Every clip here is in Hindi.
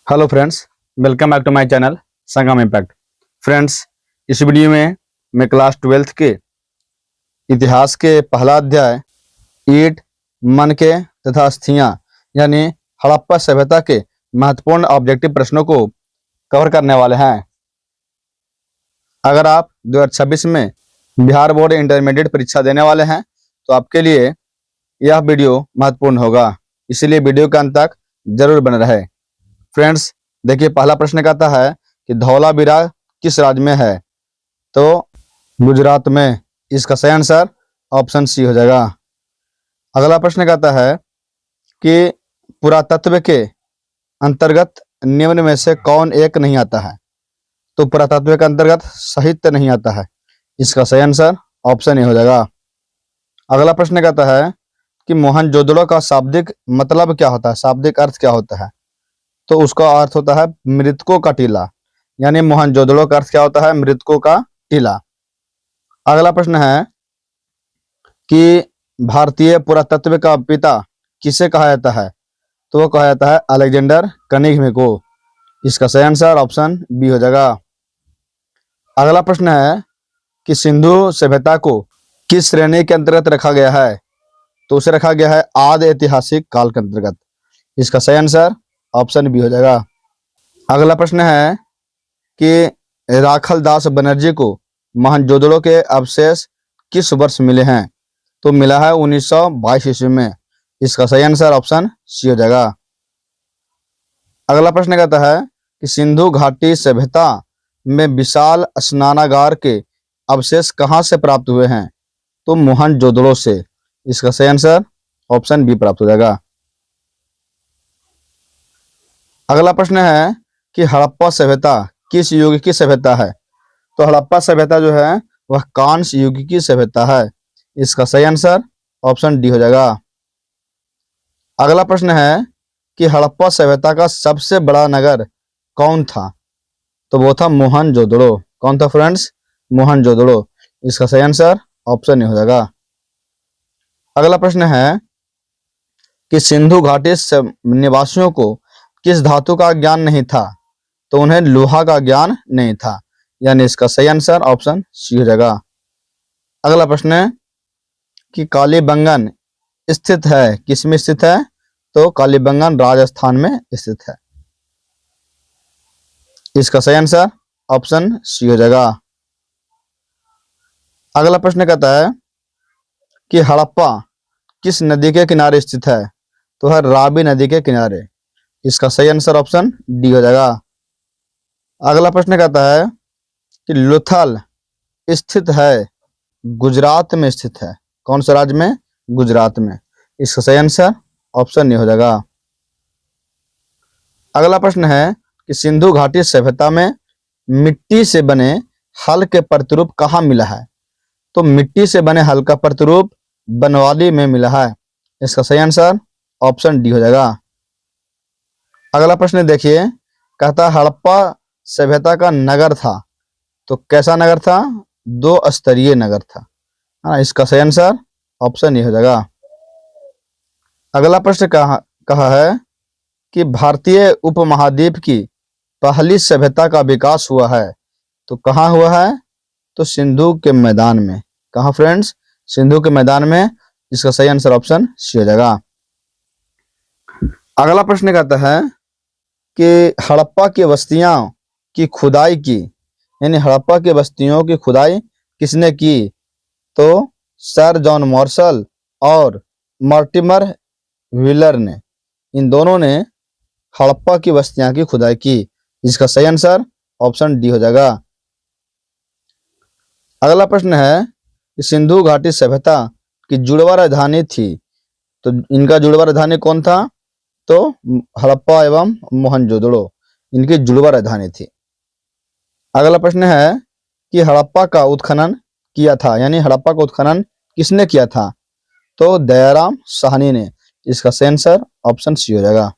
Hello friends, welcome back to my channel Sangam impact. Friends, इस वीडियो में मैं क्लास 12th के इतिहास के पहला अध्याय ईंट, मनके तथा अस्थियां यानी हड़प्पा सभ्यता के महत्वपूर्ण ऑब्जेक्टिव प्रश्नों को कवर करने वाले हैं। अगर आप 2026 में बिहार बोर्ड इंटरमीडिएट परीक्षा देने वाले हैं तो आपके लिए यह वीडियो महत्वपूर्ण होगा, इसलिए वीडियो के अंत तक जरूर बने रहे। फ्रेंड्स, देखिए, पहला प्रश्न कहता है कि धौलावीरा किस राज्य में है? तो गुजरात में। इसका सही आंसर ऑप्शन सी हो जाएगा। अगला प्रश्न कहता है कि पुरातत्व के अंतर्गत निम्न में से कौन एक नहीं आता है? तो पुरातत्व के अंतर्गत साहित्य नहीं आता है। इसका सही आंसर ऑप्शन ए हो जाएगा। अगला प्रश्न कहता है कि मोहनजोदड़ो का शाब्दिक मतलब क्या होता है? शाब्दिक अर्थ क्या होता है? तो उसका अर्थ होता है मृतकों का टीला, यानी मोहनजोदड़ो का अर्थ क्या होता है? मृतकों का टीला। अगला प्रश्न है कि भारतीय पुरातत्व का पिता किसे कहा जाता है? तो वो कहा जाता है अलेक्जेंडर कनिघ को। इसका सही आंसर ऑप्शन बी हो जाएगा। अगला प्रश्न है कि सिंधु सभ्यता को किस श्रेणी के अंतर्गत रखा गया है? तो उसे रखा गया है आदि ऐतिहासिक काल के अंतर्गत। इसका सही आंसर ऑप्शन बी हो जाएगा। अगला प्रश्न है कि राखल दास बनर्जी को मोहनजोदड़ो के अवशेष किस वर्ष मिले हैं? तो मिला है 1922 ईस्वी में। इसका सही आंसर ऑप्शन सी हो जाएगा। अगला प्रश्न कहता है कि सिंधु घाटी सभ्यता में विशाल स्नानागार के अवशेष कहां से प्राप्त हुए हैं? तो मोहनजोदड़ो से। इसका सही आंसर ऑप्शन बी प्राप्त हो जाएगा। अगला प्रश्न है कि हड़प्पा सभ्यता किस युग की सभ्यता है? तो हड़प्पा सभ्यता जो है वह कांस्य युग की सभ्यता है। इसका सही आंसर ऑप्शन डी हो जाएगा। अगला प्रश्न है कि हड़प्पा सभ्यता का सबसे बड़ा नगर कौन था? तो वो था मोहनजोदड़ो। कौन था फ्रेंड्स? मोहनजोदड़ो। इसका सही आंसर ऑप्शन ए हो जाएगा। अगला प्रश्न है कि सिंधु घाटी निवासियों को किस धातु का ज्ञान नहीं था? तो उन्हें लोहा का ज्ञान नहीं था, यानी इसका सही आंसर ऑप्शन सी हो जाएगा। अगला प्रश्न है कि कालीबंगन स्थित है, किस में स्थित है? तो कालीबंगन राजस्थान में स्थित है। इसका सही आंसर ऑप्शन सी हो जाएगा। अगला प्रश्न कहता है कि हड़प्पा किस नदी के किनारे स्थित है? तो है रावी नदी के किनारे। इसका सही आंसर ऑप्शन डी हो जाएगा। अगला प्रश्न कहता है कि लोथल स्थित है, गुजरात में स्थित है। कौन से राज्य में? गुजरात में। इसका सही आंसर ऑप्शन ए हो जाएगा। अगला प्रश्न है कि सिंधु घाटी सभ्यता में मिट्टी से बने हल के प्रतिरूप कहाँ मिला है? तो मिट्टी से बने हल का प्रतिरूप बनवाली में मिला है। इसका सही आंसर ऑप्शन डी हो जाएगा। अगला प्रश्न देखिए, कहता है हड़प्पा सभ्यता का नगर था, तो कैसा नगर था? 2 स्तरीय नगर था। इसका सही आंसर ऑप्शन ए हो जाएगा। अगला प्रश्न कहा है कि भारतीय उपमहाद्वीप की पहली सभ्यता का विकास हुआ है, तो कहाँ हुआ है? तो सिंधु के मैदान में। कहाँ फ्रेंड्स? सिंधु के मैदान में। इसका सही आंसर ऑप्शन सी हो जाएगा। अगला प्रश्न कहता है कि हड़प्पा की बस्तियां की खुदाई की, यानी हड़प्पा की बस्तियों की खुदाई किसने की? तो सर जॉन मार्शल और मॉर्टिमर व्हीलर ने, इन दोनों ने हड़प्पा की बस्तियां की खुदाई की। इसका सही आंसर ऑप्शन डी हो जाएगा। अगला प्रश्न है कि सिंधु घाटी सभ्यता की जुड़वा राजधानी थी, तो इनका जुड़वा राजधानी कौन था? तो हड़प्पा एवं मोहनजोदड़ो, इनकी जुड़वा राजधानी थी। अगला प्रश्न है कि हड़प्पा का उत्खनन किया था, यानी हड़प्पा का उत्खनन किसने किया था? तो दयाराम साहनी ने। इसका सही आंसर ऑप्शन सी हो जाएगा।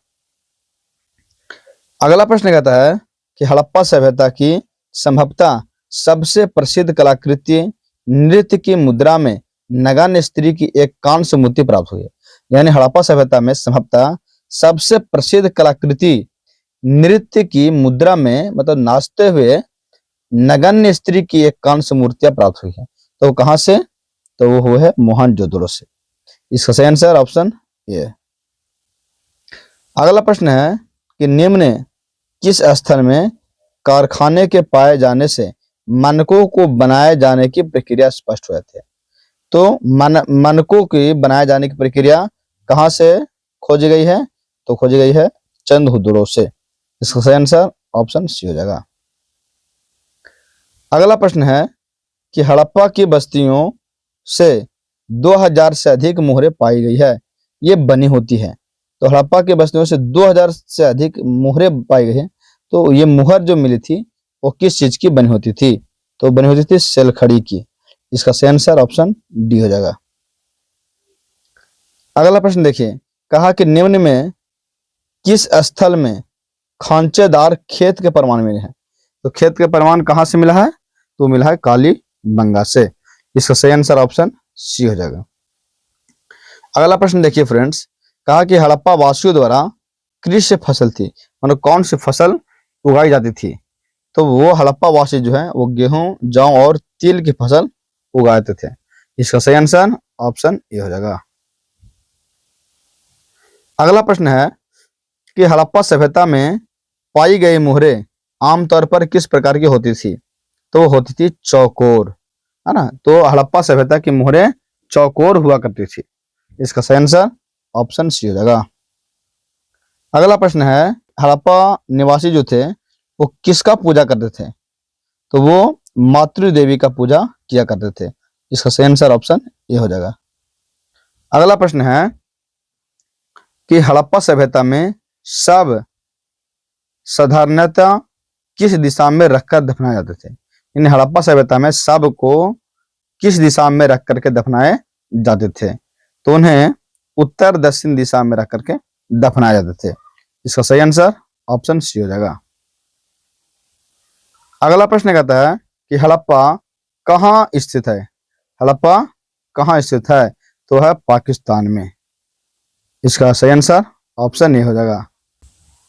अगला प्रश्न कहता है कि हड़प्पा सभ्यता की संभवतः सबसे प्रसिद्ध कलाकृति नृत्य की मुद्रा में नगण्य स्त्री की एक कांस्य मूर्ति प्राप्त हुई है। यानी हड़प्पा सभ्यता में संभवतः सबसे प्रसिद्ध कलाकृति नृत्य की मुद्रा में मतलब नाचते हुए नगण्य स्त्री की एक कांस्य मूर्तियां प्राप्त हुई है। तो कहां से? तो वो है मोहनजोदड़ो से। इसका सही आंसर ऑप्शन ए। अगला प्रश्न है कि निम्न किस स्थल में कारखाने के पाए जाने से मानकों को बनाए जाने की प्रक्रिया स्पष्ट हो जाती है? तो मानकों की बनाए जाने की प्रक्रिया कहां से खोजी गई है? तो खोजी गई है चंद्रहुदड़ो से। इसका सही आंसर ऑप्शन सी हो जाएगा। अगला प्रश्न है कि हड़प्पा की बस्तियों से 2000 से अधिक मोहरें पाई गई है, ये बनी होती है। तो हड़प्पा की बस्तियों से 2000 से अधिक मोहरें पाई गई है। तो ये मोहर जो मिली थी वो किस चीज की बनी होती थी? तो बनी होती थी सेलखड़ी की। इसका सही आंसर ऑप्शन डी हो जाएगा। अगला प्रश्न देखिए, कहा कि निम्न में किस स्थल में खांचेदार खेत के प्रमाण मिले हैं? तो खेत के प्रमाण कहां से मिला है? तो मिला है कालीबंगा से। इसका सही आंसर ऑप्शन सी हो जाएगा। अगला प्रश्न देखिए फ्रेंड्स, कहा कि हड़प्पा वासियों द्वारा कृषि फसल थी, मतलब कौन सी फसल उगाई जाती थी? तो वो हड़प्पा वासी जो है वो गेहूं, जौ और तिल की फसल उगाते थे। इसका सही आंसर ऑप्शन ए हो जाएगा। अगला प्रश्न है कि हड़प्पा सभ्यता में पाई गई मोहरें आमतौर पर किस प्रकार की होती थी? तो वो होती थी चौकोर, है ना। तो हड़प्पा सभ्यता की मोहरें चौकोर हुआ करती थी। इसका सही आंसर ऑप्शन सी हो जाएगा। अगला प्रश्न है, हड़प्पा निवासी जो थे वो किसका पूजा करते थे? तो वो मातृ देवी का पूजा किया करते थे। इसका सही आंसर ऑप्शन ए हो जाएगा। अगला प्रश्न है कि हड़प्पा सभ्यता में सब साधारणतः किस दिशा में रखकर दफनाए जाते थे? इन हड़प्पा सभ्यता में सब को किस दिशा में रख करके दफनाए जाते थे? तो उन्हें उत्तर दक्षिण दिशा में रख करके दफनाए जाते थे। इसका सही आंसर ऑप्शन सी हो जाएगा। अगला प्रश्न कहता है कि हड़प्पा कहाँ स्थित है? हड़प्पा कहाँ स्थित है? तो है पाकिस्तान में। इसका सही आंसर ऑप्शन ए हो जाएगा।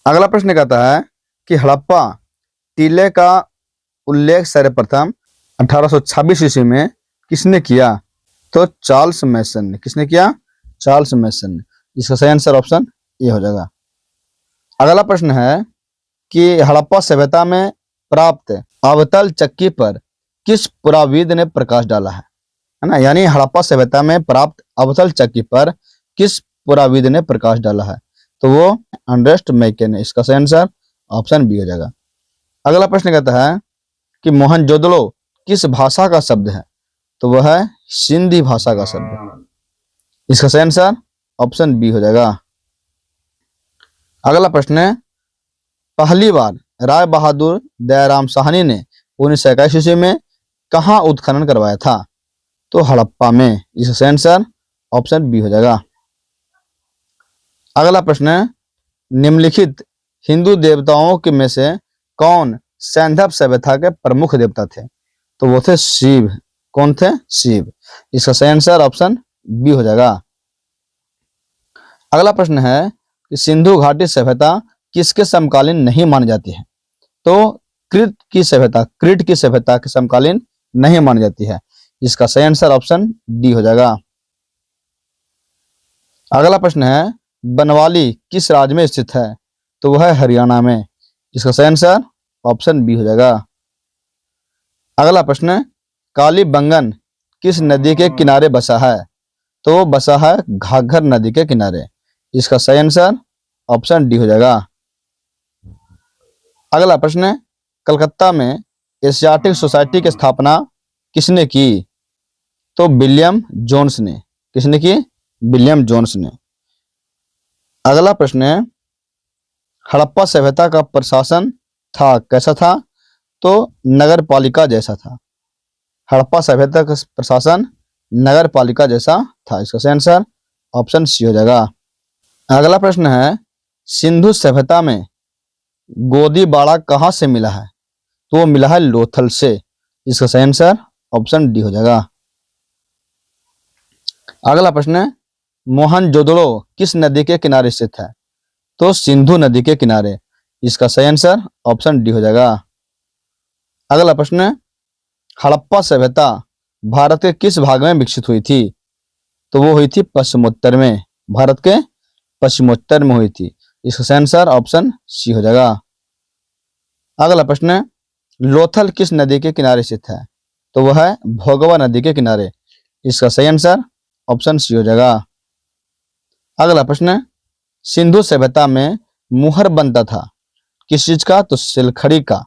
अगला प्रश्न कहता है कि हड़प्पा टीले का उल्लेख सर्वप्रथम 1826 ईस्वी में किसने किया? तो चार्ल्स मैसन ने। किसने किया? चार्ल्स मैसन ने। इसका सही आंसर ऑप्शन ए हो जाएगा। अगला प्रश्न है कि हड़प्पा सभ्यता में प्राप्त अवतल चक्की पर किस पुराविद ने प्रकाश डाला है ना। यानी हड़प्पा सभ्यता में प्राप्त अवतल चक्की पर किस पुराविद ने प्रकाश डाला है? तो वो अर्नेस्ट मैके ने। इसका सही आंसर ऑप्शन बी हो जाएगा। अगला प्रश्न कहता है कि मोहनजोदड़ो किस भाषा का शब्द है? तो वह है सिंधी भाषा का शब्द। इसका सही आंसर ऑप्शन बी हो जाएगा। अगला प्रश्न है, पहली बार राय बहादुर दयाराम साहनी ने 1921 ईस्वी में कहाँ उत्खनन करवाया था? तो हड़प्पा में। इसका सही आंसर ऑप्शन बी हो जाएगा। अगला प्रश्न है, निम्नलिखित हिंदू देवताओं के में से कौन सैंधव सभ्यता के प्रमुख देवता थे? तो वो थे शिव। कौन थे? शिव। इसका सही आंसर ऑप्शन बी हो जाएगा। अगला प्रश्न है कि सिंधु घाटी सभ्यता किसके समकालीन नहीं मानी जाती है? तो कृत की सभ्यता के समकालीन नहीं मानी जाती है। इसका सही आंसर ऑप्शन डी हो जाएगा। अगला प्रश्न है, बनवाली किस राज्य में स्थित है? तो वह है हरियाणा में। इसका सही आंसर ऑप्शन बी हो जाएगा। अगला प्रश्न, कालीबंगन किस नदी के किनारे बसा है? तो बसा है घाघर नदी के किनारे। इसका सही आंसर ऑप्शन डी हो जाएगा। अगला प्रश्न, कलकत्ता में एशियाटिक सोसाइटी की स्थापना किसने की? तो विलियम जोन्स ने। किसने की? विलियम जोन्स ने। अगला प्रश्न है, हड़प्पा सभ्यता का प्रशासन था कैसा था? तो नगर पालिका जैसा था। हड़प्पा सभ्यता का प्रशासन नगर पालिका जैसा था। इसका सही आंसर ऑप्शन सी हो जाएगा। अगला प्रश्न है, सिंधु सभ्यता में गोदी बाड़ा कहाँ से मिला है? तो वो मिला है लोथल से। इसका सही आंसर ऑप्शन डी हो जाएगा। अगला प्रश्न है, मोहनजोदड़ो किस नदी के किनारे स्थित है? तो सिंधु नदी के किनारे। इसका सही आंसर ऑप्शन डी हो जाएगा। अगला प्रश्न है, हड़प्पा सभ्यता भारत के किस भाग में विकसित हुई थी? तो वो हुई थी पश्चिमोत्तर में, भारत के पश्चिमोत्तर में हुई थी। इसका सही आंसर ऑप्शन सी हो जाएगा। अगला प्रश्न है, लोथल किस नदी के किनारे स्थित है? तो वह है भोगवा नदी के किनारे। इसका सही आंसर ऑप्शन सी हो जाएगा। अगला प्रश्न है, सिंधु सभ्यता में मुहर बनता था किस चीज का? तो सिलखड़ी का।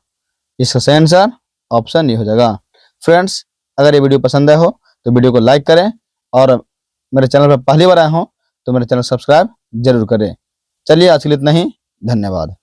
इसका सही आंसर ऑप्शन ए हो जाएगा। फ्रेंड्स, अगर ये वीडियो पसंद आया हो तो वीडियो को लाइक करें और मेरे चैनल पर पहली बार आए हो तो मेरे चैनल सब्सक्राइब जरूर करें। चलिए आज के लिए इतना ही, धन्यवाद।